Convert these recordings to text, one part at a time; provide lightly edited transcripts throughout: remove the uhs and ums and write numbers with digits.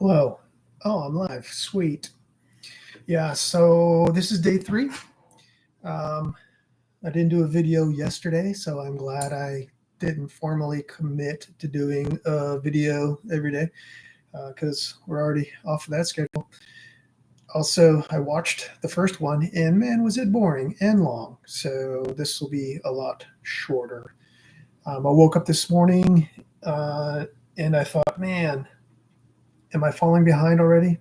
Hello. Oh, I'm live. Sweet. Yeah, so this is day 3. Um, I didn't do a video yesterday, so I'm glad I didn't formally commit to doing a video every day because we're already off of that schedule. Also, I watched the first one, and man, was it boring and long. So this will be a lot shorter. I woke up this morning and I thought, man, am I falling behind already?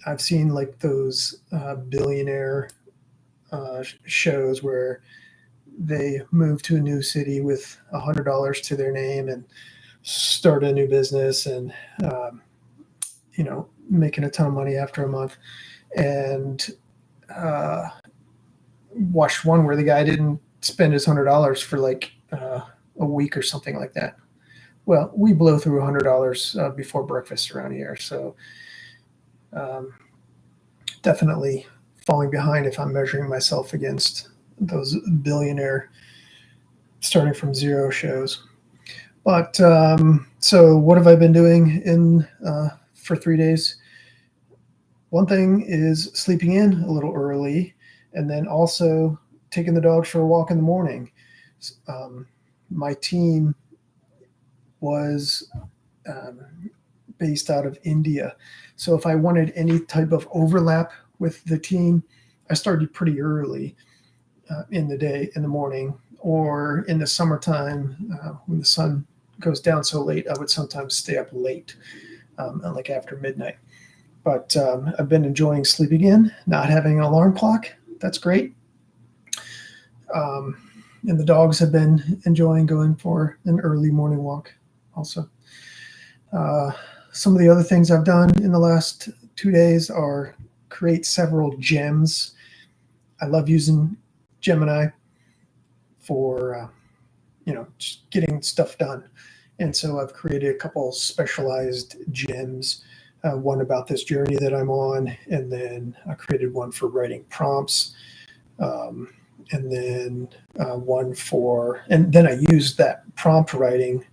I've seen like those billionaire shows where they move to a new city with $100 to their name and start a new business and making a ton of money after a month. And uh, watched one where the guy didn't spend his $100 for like a week or something like that. Well, we blow through $100 before breakfast around here, so um, definitely falling behind if I'm measuring myself against those billionaire starting from zero shows. But so what have I been doing in for 3 days? One thing is sleeping in a little early, and then also taking the dogs for a walk in the morning. My team was based out of India, so if I wanted any type of overlap with the team, I started pretty early in the day, in the morning, or in the summertime when the sun goes down so late, I would sometimes stay up late, like after midnight. But I've been enjoying sleeping in, not having an alarm clock. That's great. And the dogs have been enjoying going for an early morning walk also. Some of the other things I've done in the last 2 days are create several gems. I love using Gemini for just getting stuff done, and so I've created a couple specialized gems. One about this journey that I'm on, and then I created one for writing prompts, and then and then I used that prompt writing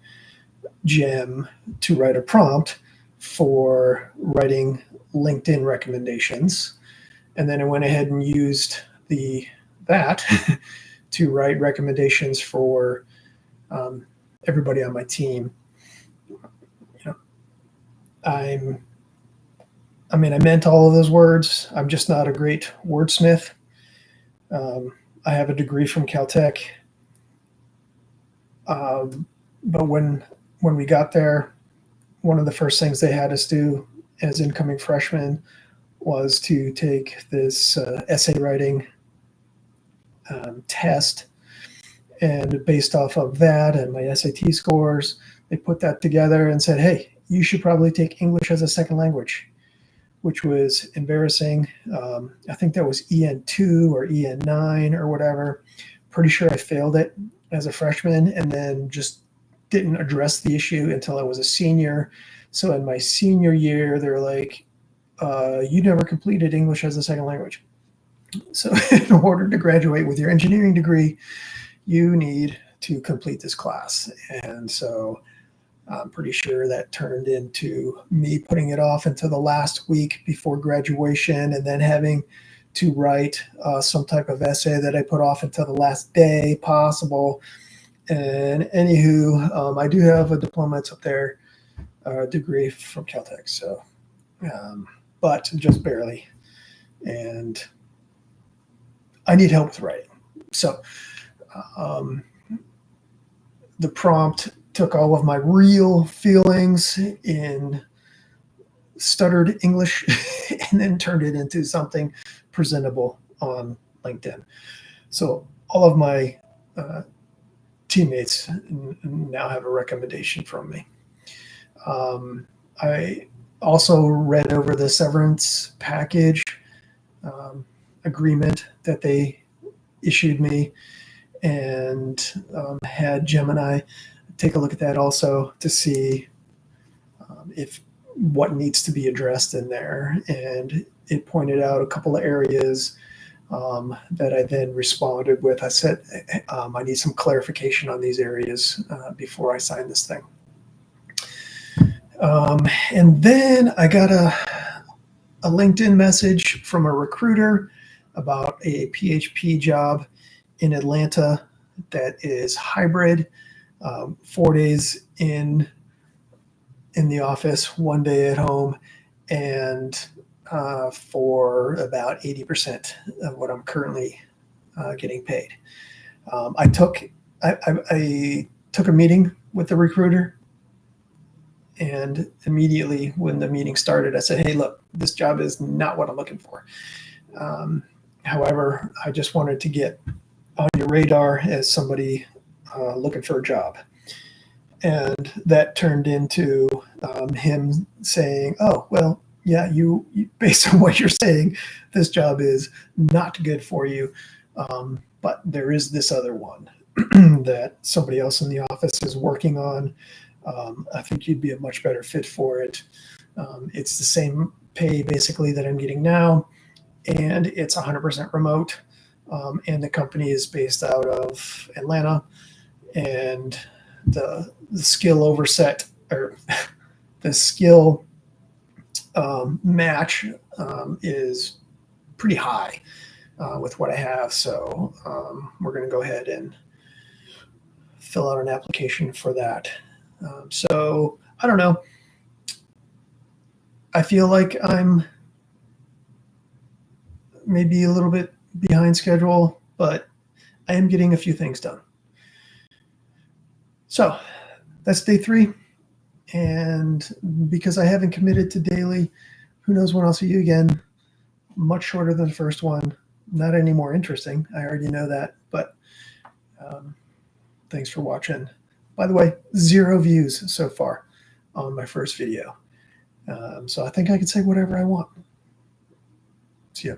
gem to write a prompt for writing LinkedIn recommendations, and then I went ahead and used that to write recommendations for everybody on my team. I meant all of those words. I'm just not a great wordsmith. I have a degree from Caltech, but when we got there, one of the first things they had us do as incoming freshmen was to take this essay writing test, and based off of that and my SAT scores, they put that together and said, hey, you should probably take English as a second language, which was embarrassing. I think that was EN2 or EN9 or whatever. Pretty sure I failed it as a freshman and then just didn't address the issue until I was a senior. So in my senior year, they're like, you never completed English as a second language. So in order to graduate with your engineering degree, you need to complete this class. And so I'm pretty sure that turned into me putting it off until the last week before graduation, and then having to write some type of essay that I put off until the last day possible. And anywho, I do have a diploma. It's up there, degree from Caltech. So, but just barely. And I need help with writing. So the prompt took all of my real feelings in stuttered English and then turned it into something presentable on LinkedIn. So all of my teammates now have a recommendation from me. I also read over the severance package agreement that they issued me, and had Gemini take a look at that also to see if what needs to be addressed in there. And it pointed out a couple of areas that I then responded with. I said, I need some clarification on these areas before I sign this thing. And then I got a LinkedIn message from a recruiter about a PHP job in Atlanta that is hybrid, 4 days in the office, 1 day at home, and for about 80% of what I'm currently getting paid. I took a meeting with the recruiter, and immediately when the meeting started, I said, "Hey, look, this job is not what I'm looking for. However, I just wanted to get on your radar as somebody looking for a job." And that turned into him saying, "Oh, well, yeah, you based on what you're saying, this job is not good for you. But there is this other one that somebody else in the office is working on. I think you'd be a much better fit for it. It's the same pay basically that I'm getting now, and it's 100% remote. And the company is based out of Atlanta, and the skill overset, or the skill match is pretty high with what I have. So we're going to go ahead and fill out an application for that." So I don't know. I feel like I'm maybe a little bit behind schedule, but I am getting a few things done. So that's day 3. And because I haven't committed to daily, who knows when I'll see you again. Much shorter than the first one. Not any more interesting. I already know that. But thanks for watching. By the way, 0 views so far on my first video. So I think I can say whatever I want. See ya.